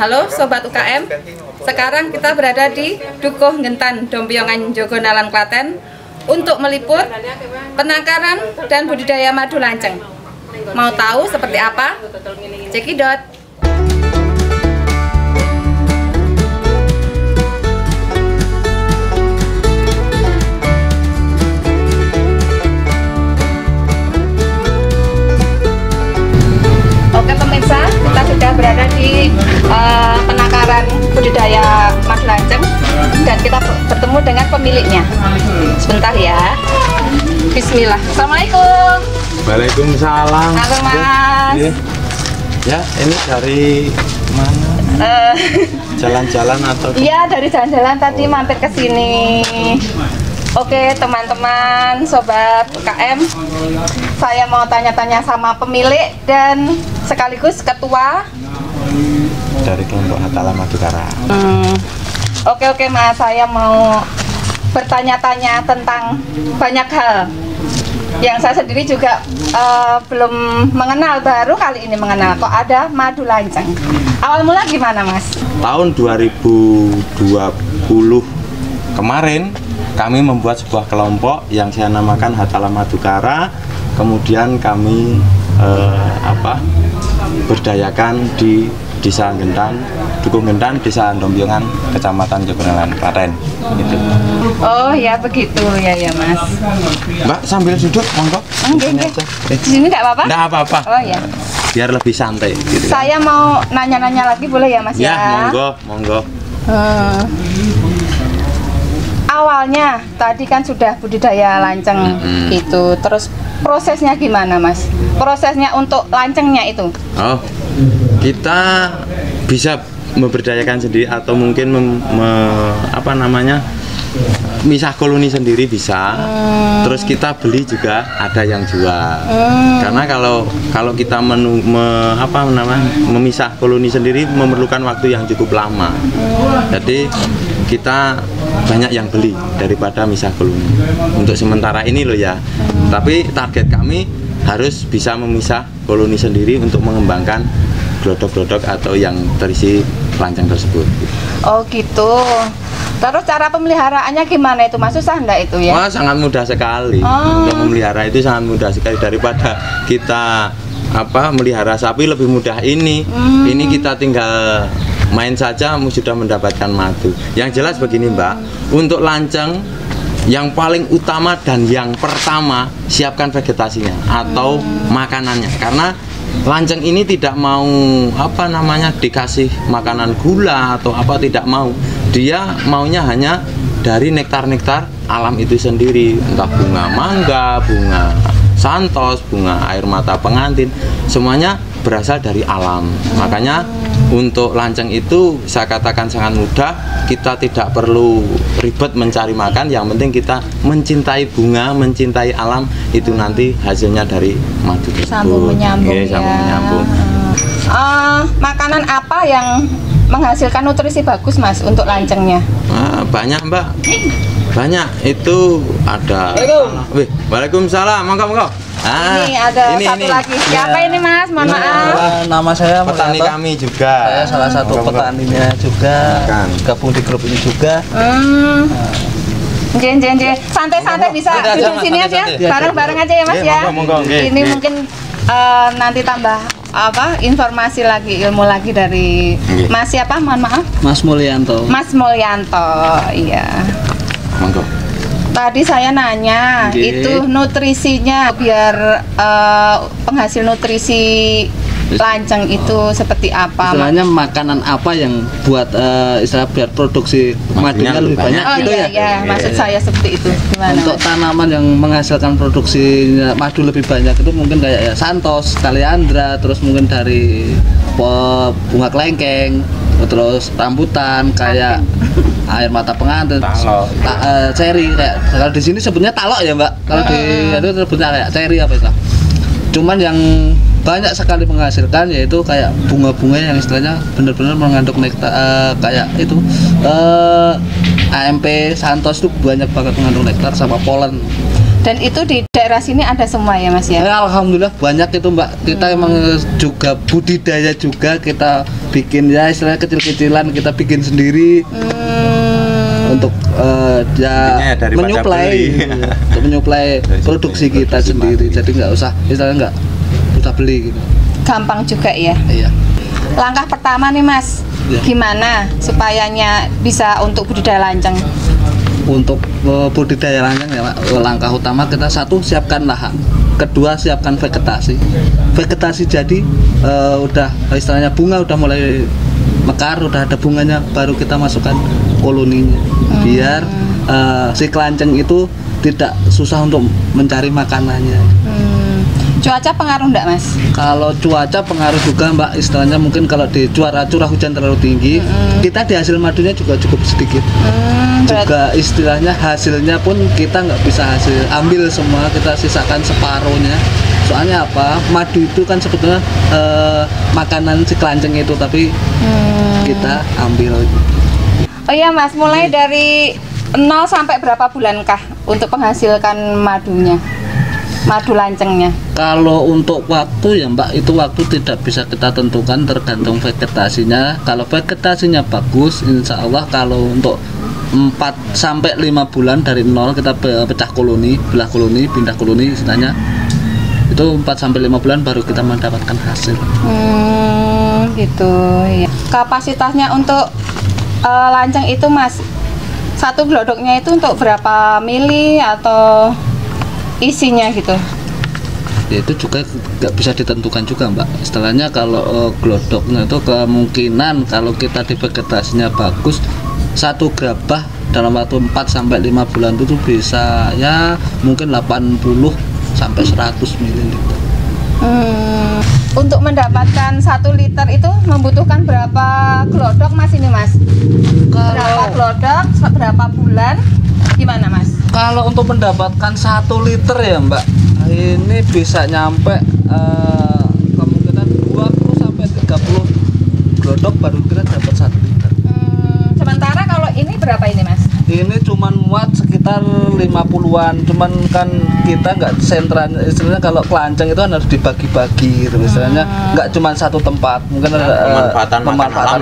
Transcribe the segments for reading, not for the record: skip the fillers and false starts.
Halo Sobat UKM, sekarang kita berada di Dukuh Ngentan, Dompiongan, Jogonalan, Klaten untuk meliput penangkaran dan budidaya madu lanceng. Mau tahu seperti apa? Cekidot! Oke pemirsa, kita sudah berada di penangkaran budidaya madu lanceng dan kita bertemu dengan pemiliknya. Sebentar ya. Bismillah. Assalamualaikum. Waalaikumsalam. Halo Mas. Ya, ini dari mana? Jalan-jalan atau? Iya, dari jalan-jalan tadi mampir ke sini. Oke teman-teman Sobat UKM, saya mau tanya-tanya sama pemilik dan sekaligus ketua Dari kelompok Hatala Madukara. Oke Mas, saya mau bertanya-tanya tentang banyak hal yang saya sendiri juga belum mengenal, baru kali ini mengenal kok ada madu lanceng. Awal mula gimana Mas? Tahun 2020 kemarin kami membuat sebuah kelompok yang saya namakan Hatala Madukara. Kemudian kami berdayakan di Desa Ngentan, Dukuh Ngentan, Desa Dompiongan, Kecamatan Jogonalan, Klaten. Gitu. Oh ya begitu ya Mas. Mbak sambil duduk, monggo. Enggak. Di sini nggak apa-apa? Nggak apa-apa. Oh ya. Biar lebih santai. Gitu, Saya mau nanya-nanya lagi boleh ya Mas ya? Monggo. Awalnya tadi kan sudah budidaya lanceng itu, terus prosesnya gimana Mas? Prosesnya untuk lancengnya itu? Oh, kita bisa memberdayakan sendiri atau mungkin misah koloni sendiri bisa. Terus kita beli juga ada yang jual. Karena kalau kita memisah koloni sendiri memerlukan waktu yang cukup lama. Jadi kita banyak yang beli daripada misah koloni. Untuk sementara ini loh ya. Tapi target kami harus bisa memisah koloni sendiri untuk mengembangkan glodok-glodok atau yang terisi lanceng tersebut. Oh gitu. Terus cara pemeliharaannya gimana itu Mas? Susah enggak itu ya? Wah, sangat mudah sekali. Untuk memelihara itu sangat mudah sekali daripada kita melihara sapi lebih mudah ini. Ini kita tinggal main saja sudah mendapatkan madu. Yang jelas begini Mbak, untuk lanceng yang paling utama dan yang pertama siapkan vegetasinya atau makanannya, karena lanceng ini tidak mau dikasih makanan gula atau tidak mau. Dia maunya hanya dari nektar-nektar alam itu sendiri, entah bunga mangga, bunga santos, bunga air mata pengantin, semuanya berasal dari alam. Makanya untuk lanceng itu saya katakan sangat mudah. Kita tidak perlu ribet mencari makan, yang penting kita mencintai bunga, mencintai alam, itu nanti hasilnya dari madu tersebut. Sambung menyambung ya. Sambung menyambung. Makanan apa yang menghasilkan nutrisi bagus Mas untuk lancengnya? Banyak Mbak, banyak. Itu ada. Waalaikumsalam, monggo. Ini ada satu lagi. Siapa ini Mas? Mohon maaf. Nama saya petani kami juga. Saya salah satu petaninya juga. Gabung di grup ini juga. Santai-santai bisa duduk sini aja. Bareng-bareng aja ya Mas ya. Ini mungkin nanti tambah informasi lagi, ilmu lagi dari Mas siapa? Mohon maaf. Mas Mulyanto. Mas Mulyanto, iya. Monggo. Tadi saya nanya, itu nutrisinya biar penghasil nutrisi lanceng itu seperti apa? Istilahnya makanan apa yang buat biar produksi madunya lebih banyak gitu ya? Iya, maksud saya seperti itu. Gimana? Untuk tanaman yang menghasilkan produksi madu lebih banyak itu mungkin kayak santos, kaliandra, terus mungkin dari bunga kelengkeng, terus rambutan kayak air mata pengantin, ceri, kayak kalau di sini sebutnya talok ya Mbak, kalau di itu sebutnya kayak ceri apa itu. Cuman yang banyak sekali menghasilkan yaitu kayak bunga-bunga yang istilahnya benar-benar mengandung nektar, kayak itu AMP Santos itu banyak banget mengandung nektar sama polen. Dan itu di daerah sini ada semua ya Mas ya? Alhamdulillah banyak itu Mbak. Kita emang juga budidaya juga, kita bikin ya istilahnya kecil-kecilan, kita bikin sendiri untuk ya menyuplai untuk menyuplai produksi kita sendiri. Jadi nggak usah istilahnya nggak usah beli gitu. Gampang juga ya? Iya. Langkah pertama nih Mas, gimana supayanya bisa untuk budidaya lanceng? Untuk budidaya lanceng ya Pak, langkah utama kita satu siapkan lahan, kedua siapkan vegetasi. Vegetasi jadi udah istilahnya bunga udah mulai mekar, udah ada bunganya, baru kita masukkan koloninya biar si kelanceng itu tidak susah untuk mencari makanannya. Cuaca pengaruh enggak Mas? Kalau cuaca pengaruh juga Mbak, istilahnya mungkin kalau di curah hujan terlalu tinggi, kita di hasil madunya juga cukup sedikit. Juga istilahnya hasilnya pun kita nggak bisa ambil semua, kita sisakan separuhnya. Soalnya apa? Madu itu kan sebetulnya makanan si kelanceng itu, tapi kita ambil. Oh iya Mas, mulai dari 0 sampai berapa bulankah untuk menghasilkan madunya? Madu lancengnya. Kalau untuk waktu ya Mbak, itu waktu tidak bisa kita tentukan, tergantung vegetasinya. Kalau vegetasinya bagus, insya Allah kalau untuk 4 sampai 5 bulan dari 0 kita pecah koloni, belah koloni, pindah koloni istilahnya. Itu 4 sampai 5 bulan baru kita mendapatkan hasil. Gitu ya. Kapasitasnya untuk lanceng itu Mas, satu glodoknya itu untuk berapa mili atau isinya gitu? Ya itu juga nggak bisa ditentukan juga Mbak. Istilahnya kalau glodoknya itu kemungkinan kalau kita di vegetasinya bagus, satu gerabah dalam waktu 4 sampai 5 bulan itu bisa ya mungkin 80 sampai 100 ml. Untuk mendapatkan 1 liter itu membutuhkan berapa glodok Mas ini Mas? Berapa glodok, berapa bulan, gimana Mas? Kalau untuk mendapatkan 1 liter ya Mbak, ini bisa nyampe kemungkinan 20 sampai 30 glodok baru kita dapat 1 liter. Sementara kalau ini berapa ini Mas? Ini cuman muat sekitar 50-an, cuman kan kita nggak sentral, istilahnya kalau kelanceng itu harus dibagi-bagi gitu, istilahnya nggak cuma satu tempat, mungkin ada pemanfaatan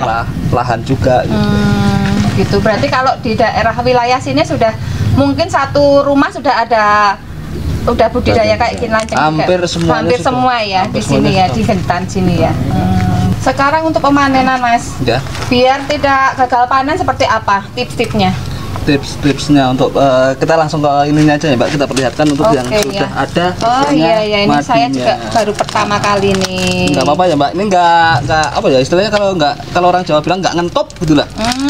lahan juga gitu. Gitu, berarti kalau di daerah wilayah sini sudah mungkin satu rumah sudah ada budidaya kayak gini lanceng hampir juga. Hampir semua ya di sini ya, di Gentan sini ya. Sekarang untuk pemanenan Mas, ya. Biar tidak gagal panen seperti apa tips-tipsnya? Tips-tipsnya untuk kita langsung ke ininya aja ya Mbak, kita perlihatkan untuk yang sudah ada. Oh iya, ini madunya. Saya juga baru pertama kali nih. Nggak apa-apa ya Mbak, ini nggak apa ya istilahnya, kalau orang Jawa bilang nggak ngentop gitulah.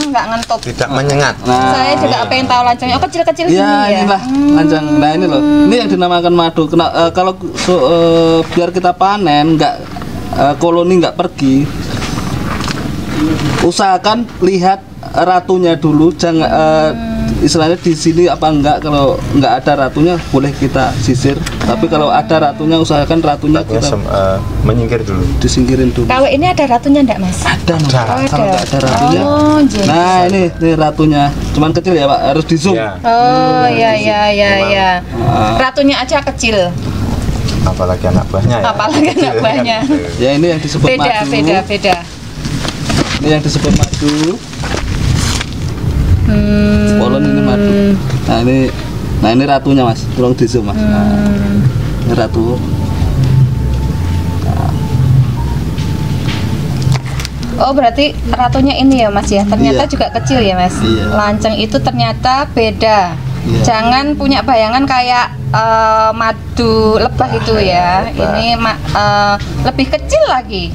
Nggak ngentop. Tidak menyengat. Nah, saya juga pengen tahu lancengnya. Oh kecil-kecil gini ya. Inilah lanceng. Nah ini loh, ini yang dinamakan madu. Kalau biar kita panen nggak koloni nggak pergi, usahakan lihat ratunya dulu, jangan istilahnya di sini apa enggak. Kalau enggak ada ratunya boleh kita sisir, tapi kalau ada ratunya usahakan ratunya kita menyingkir dulu, disingkirin dulu. Kalau ini ada ratunya enggak Mas? Ada. Kalau enggak ada ratunya. Nah ini ratunya, cuman kecil ya Pak, harus di zoom. Oh iya. Ratunya aja kecil. Apalagi anak buahnya ya. Apalagi anak buahnya. Ya ini yang disebut madu. Beda. Ini yang disebut madu. Polon ini madu. Nah ini ratunya Mas, tolong di zoom Mas. Nah, ini ratu. Nah. Oh berarti ratunya ini ya Mas ya, ternyata Iya. juga kecil ya Mas. Iya. Lanceng itu ternyata beda. Iya. Jangan punya bayangan kayak madu lebah itu ya. Ini lebih kecil lagi.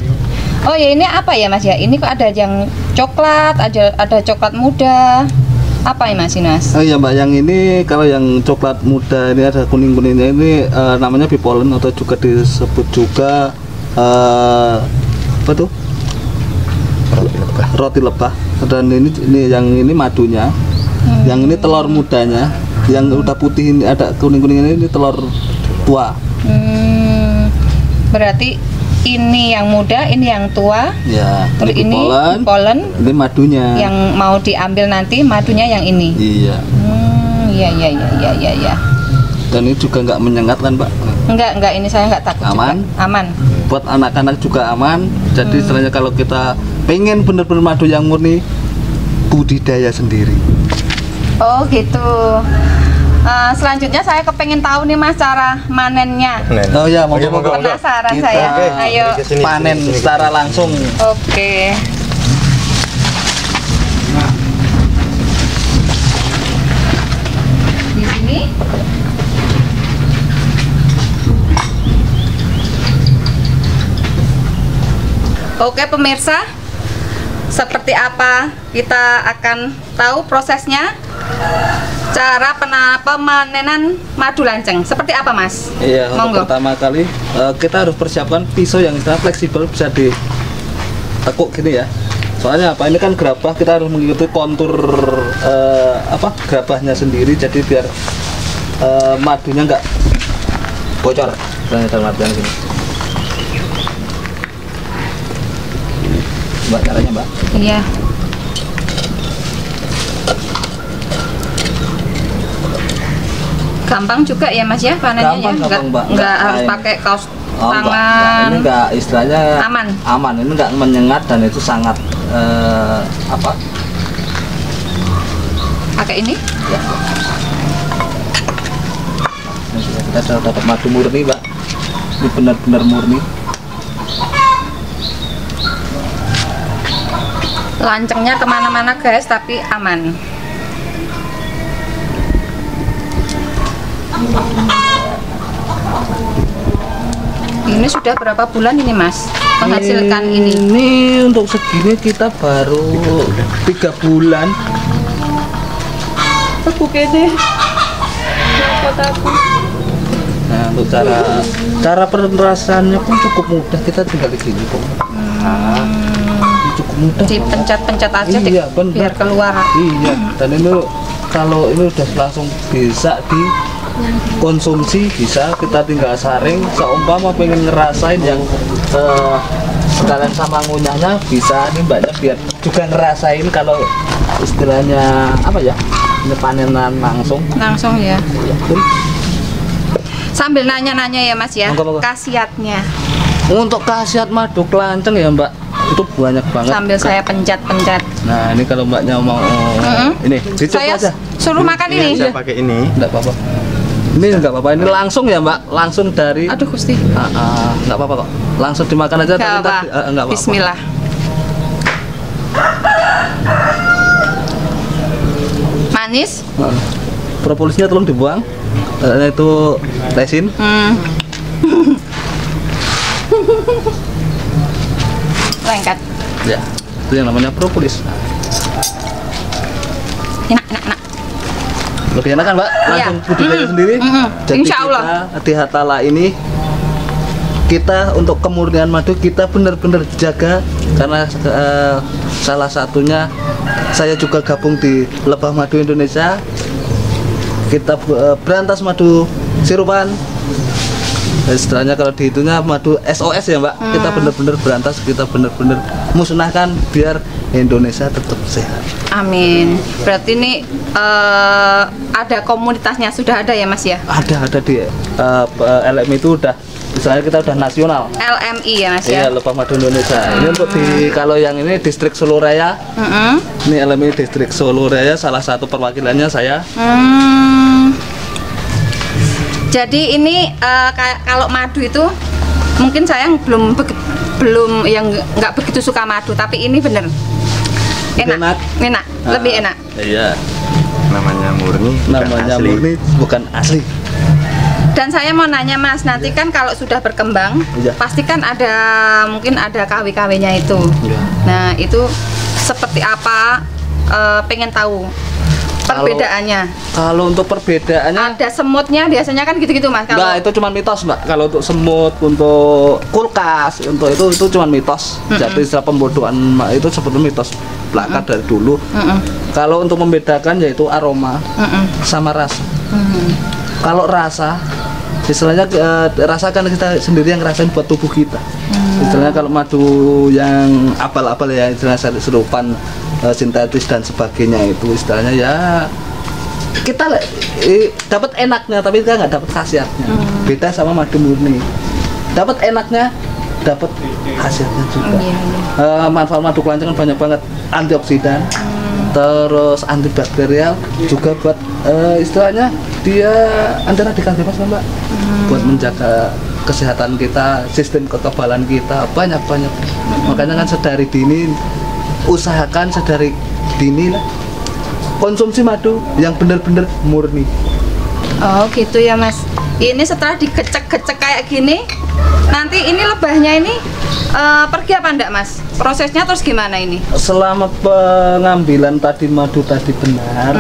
Oh ya ini apa ya Mas ya? Ini kok ada yang coklat, ada coklat muda. Apa ya Mas ini Mas? Oh iya Mbak, yang ini kalau yang coklat muda ini ada kuning-kuningnya ini namanya bipolen atau juga disebut juga apa tuh? Roti lebah. Dan ini madunya. Yang ini telur mudanya. Yang udah putih ini ada kuning-kuningnya ini telur tua. Berarti ini yang muda, ini yang tua. Ya, Terus ini polen. Ini madunya. Yang mau diambil nanti madunya yang ini. Iya. Iya. Dan ini juga nggak menyengat kan, Mbak? Enggak, ini saya nggak takut. Aman? Juga. Aman. Buat anak-anak juga aman. Jadi istilahnya kalau kita pengen bener-bener madu yang murni, budidaya sendiri. Oh gitu. Selanjutnya saya kepengen tahu nih Mas cara manennya. Oh ya, monggo. Penasaran Kita saya. Ayo. panen secara langsung. Oke. Di sini. Oke pemirsa, seperti apa kita akan tahu prosesnya, cara pemanenan madu lanceng. Seperti apa Mas? Iya, Monggo. untuk pertama kali kita harus persiapkan pisau yang istilah fleksibel, bisa ditekuk gini ya. Soalnya apa? Ini kan gerabah, kita harus mengikuti kontur gerabahnya sendiri, jadi biar madunya nggak bocor. Dalam artian gini. Mbak, caranya Mbak? Iya. Gampang juga ya Mas ya panennya ya? Gampang, Mbak. Nggak harus pakai kaos tangan. Enggak. Ini enggak, istilahnya Aman. Ini enggak menyengat dan itu sangat Pakai ini? Ya. Kita sudah dapat madu murni, Mbak. Ini benar-benar murni. Lancengnya kemana-mana guys, tapi aman. Ini sudah berapa bulan ini Mas menghasilkan ini? Ini untuk segini kita baru 3 bulan. Nah, untuk cara perasaannya pun cukup mudah, kita tinggal di sini kok. Ini cukup mudah. Dipencet-pencet aja Iya, biar keluar. Iya, dan ini kalau ini udah langsung bisa dikonsumsi, bisa kita tinggal saring. Seumpama pengen ngerasain yang sekalian sama ngunyahnya, bisa nih Mbaknya biar juga ngerasain kalau istilahnya apa ya, ini panenan langsung ya. ya. Sambil nanya-nanya ya Mas ya, Monggo. khasiatnya. Untuk khasiat madu kelanceng ya Mbak, itu banyak banget. Sambil saya pencet-pencet. Nah ini kalau Mbaknya mau ini dicoba Saya aja. suruh makan ini. Saya pakai ini. Enggak apa-apa. Ini enggak apa-apa, ini langsung ya Mbak, langsung dari. Aduh Gusti. Enggak apa-apa kok. Langsung dimakan aja. Enggak apa. Enggak apa-apa. Bismillah. Manis. Propolisnya tolong dibuang. Itu resin. Lengket. Ya, itu yang namanya propolis. Enak. Lebih enak kan Mbak? Langsung Iya. budidaya sendiri. Jadi Insya Allah. kita di Hatala ini, kita untuk kemurnian madu kita benar-benar jaga, karena salah satunya saya juga gabung di Lebah Madu Indonesia. Kita berantas madu sirupan. Istilahnya kalau dihitungnya madu SOS ya Mbak. Kita benar-benar berantas, kita benar-benar musnahkan biar Indonesia tetap sehat. Amin. Berarti ini ada komunitasnya, sudah ada ya Mas ya? Ada di LMI itu udah, misalnya kita udah nasional. LMI ya Mas Iya, ya? Lebah Madu Indonesia. Ini untuk kalau yang ini distrik Solo Raya. Ini LMI distrik Solo Raya, salah satu perwakilannya saya. Jadi ini kalau madu itu mungkin saya belum yang nggak begitu suka madu, tapi ini bener enak. Lebih enak. Iya. Namanya murni. bukan Namanya asli. murni, bukan asli. Dan saya mau nanya Mas, nanti kan kalau sudah berkembang, Iya. pasti kan mungkin ada KW-KW-nya itu. Iya. Nah itu seperti apa? Pengen tahu perbedaannya. Kalau untuk perbedaannya, Ada semutnya biasanya kan gitu-gitu Mas. enggak, itu cuma mitos Mbak. Kalau untuk semut, untuk kulkas, untuk itu cuma mitos. Jadi istilah pembodohan itu seperti mitos belaka dari dulu. Kalau untuk membedakan yaitu aroma sama rasa. Kalau rasa, istilahnya rasakan kita sendiri yang ngerasain buat tubuh kita. Istilahnya kalau madu yang abal-abal ya, istilahnya serupan sintetis dan sebagainya, itu istilahnya ya kita dapat enaknya tapi kita nggak dapat khasiatnya. Beda sama madu murni. Dapat enaknya, dapat khasiatnya juga. Manfaat madu kelanceng banyak banget, antioksidan, terus antibakterial, juga buat istilahnya dia anti radikal bebas kan, Mbak. Buat menjaga kesehatan kita, sistem kekebalan kita banyak. Makanya kan sedari dini usahakan sedari dini lah konsumsi madu yang benar-benar murni. Oh gitu ya Mas. Ini setelah digecek-gecek kayak gini, nanti ini lebahnya ini pergi apa enggak Mas? Prosesnya terus gimana ini? Selama pengambilan tadi madu tadi benar,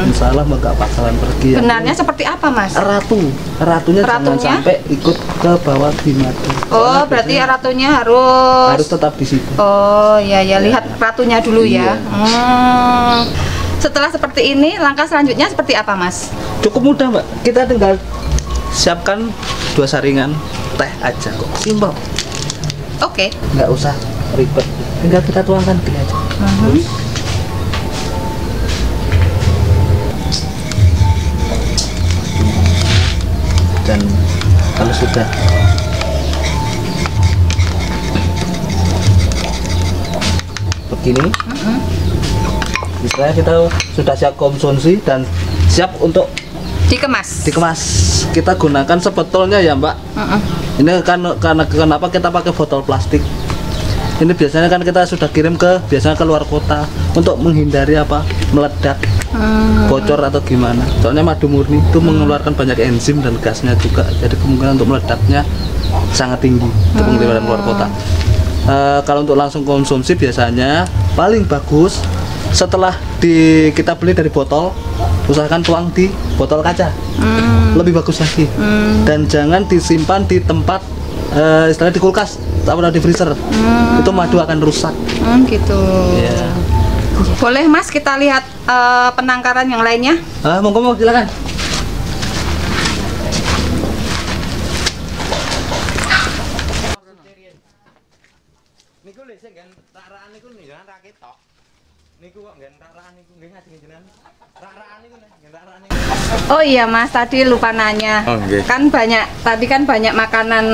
insya Allah nggak bakalan pergi. Benarnya seperti apa Mas? Ratunya jangan sampai ikut ke bawah di madu. Oh berarti ratunya harus tetap di situ. Oh ya lihat ratunya dulu ya. Setelah seperti ini, langkah selanjutnya seperti apa Mas? Cukup mudah Mbak, kita tinggal siapkan 2 saringan teh aja kok, simpel. Oke. Nggak usah ribet, tinggal kita tuangkan gini aja. Dan kalau sudah begini, misalnya kita sudah siap konsumsi dan siap untuk dikemas. Kita gunakan sebetulnya ya Mbak. Ini karena kenapa kita pakai botol plastik. Ini biasanya kan kita sudah kirim biasanya ke luar kota untuk menghindari meledak, bocor atau gimana. Soalnya madu murni itu mengeluarkan banyak enzim dan gasnya juga, jadi kemungkinan untuk meledaknya sangat tinggi untuk mengirimkan keluar kota. Kalau untuk langsung konsumsi biasanya paling bagus setelah kita beli dari botol, usahakan tuang di botol kaca, lebih bagus lagi. Dan jangan disimpan di tempat istilahnya di kulkas atau di freezer, itu madu akan rusak. Gitu. Yeah. Boleh Mas kita lihat penangkaran yang lainnya? Monggo silakan. Oh iya Mas, tadi lupa nanya. Kan tadi kan banyak makanan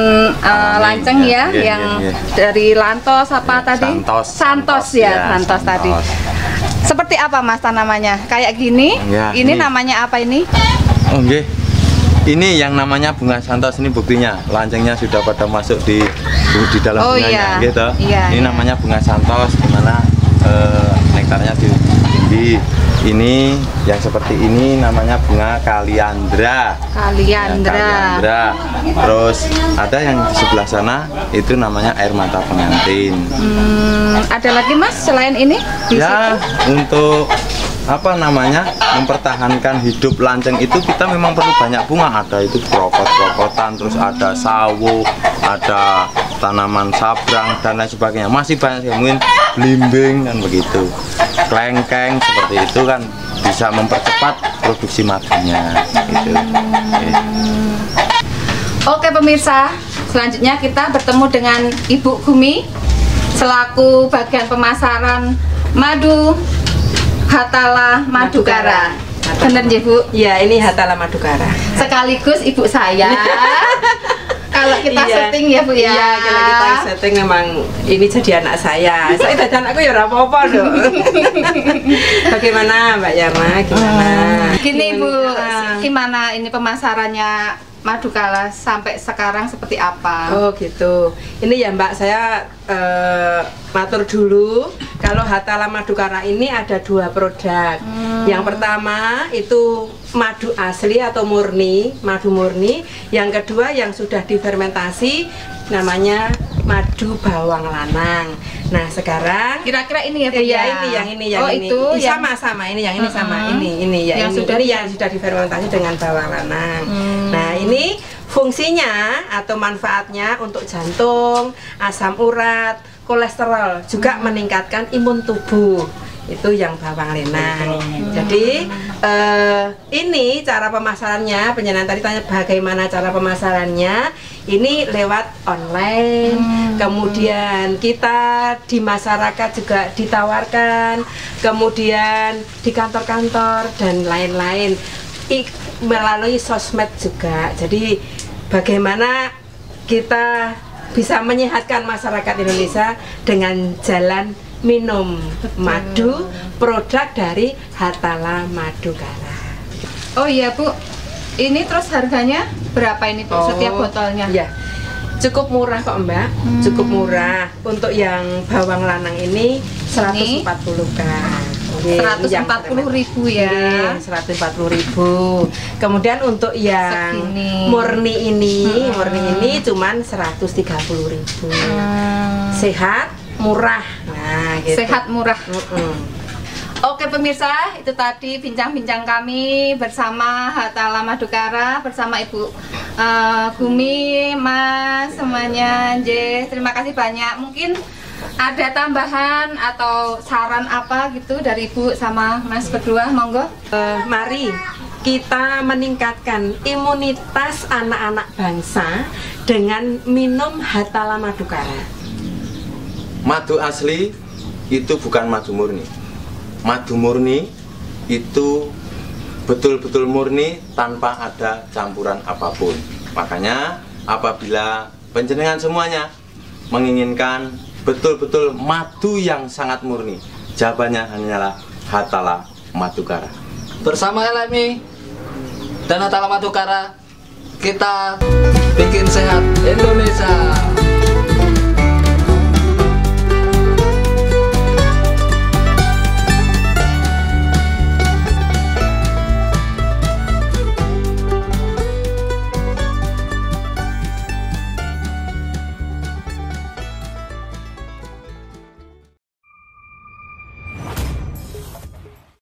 lanceng ya, yang dari Lantos tadi? Santos tadi. Seperti apa Mas tanamannya? Kayak gini? Ini namanya apa ini? Ini yang namanya bunga santos, ini buktinya lancengnya sudah pada masuk di dalam bunganya gitu. Ini namanya bunga santos, dimana nektarnya tinggi. Ini yang seperti ini namanya bunga kaliandra. Terus ada yang di sebelah sana itu namanya air mata pengantin. Ada lagi Mas selain ini? Untuk mempertahankan hidup lanceng itu kita memang perlu banyak bunga. Ada itu krokot-krokotan, terus ada sawo, ada tanaman sabrang dan lain sebagainya. Masih banyak yang mungkin belimbing kan begitu, klengkeng seperti itu kan bisa mempercepat produksi madunya gitu. Oke pemirsa, selanjutnya kita bertemu dengan Ibu Gumi selaku bagian pemasaran madu Hatala Madukara. Bener ya Bu? Ya, ini Hatala Madukara. Sekaligus ibu saya. Kalau kita syuting ya Bu ya. Iya, kalau kita syuting memang ini jadi anak saya. Saya jadi anakku ya ora apa-apa loh. Bagaimana Mbak Yarna? Gini Bu, gimana ini pemasarannya Madukara sampai sekarang seperti apa? Oh gitu. Ini ya Mbak, saya matur dulu. Kalau Hatala Madukara ini ada 2 produk. Yang pertama itu madu asli atau murni, madu murni. Yang kedua yang sudah difermentasi namanya madu bawang lanang. Nah sekarang kira-kira ini ya Bu? Iya, ini yang ini. Itu Sama ini yang ini sama ini ya yang sudah difermentasi dengan bawang lanang. Nah ini fungsinya atau manfaatnya untuk jantung, asam urat, kolesterol, juga meningkatkan imun tubuh. Itu yang bawang lenang. Jadi ini cara pemasarannya. Penjelasan tadi tanya bagaimana cara pemasarannya. Ini lewat online, kemudian kita di masyarakat juga ditawarkan, kemudian di kantor-kantor dan lain-lain. melalui sosmed juga. Jadi bagaimana kita bisa menyehatkan masyarakat Indonesia dengan jalan minum madu, produk dari Hatala Madukara. Oh iya Bu, ini terus harganya berapa ini Bu setiap botolnya? Ya, cukup murah kok Mbak, cukup murah. Untuk yang bawang lanang ini 140k. 140.000 ya. 140.000. Kemudian untuk yang murni ini, cuman 130.000. Sehat, murah. Nah, gitu. Sehat murah. Oke pemirsa, itu tadi bincang-bincang kami bersama Hatala Madukara, bersama Ibu Bumi, Mas, semuanya. Terima kasih banyak. Mungkin ada tambahan atau saran apa gitu dari Ibu sama Mas berdua, monggo. Mari kita meningkatkan imunitas anak-anak bangsa dengan minum Hatala Madukara. Madu asli itu bukan madu murni. Madu murni itu betul-betul murni tanpa ada campuran apapun. Makanya apabila panjenengan semuanya menginginkan betul-betul madu yang sangat murni, jawabannya hanyalah Hatala Madukara. Bersama LMI dan Hatala Madukara, kita bikin sehat Indonesia.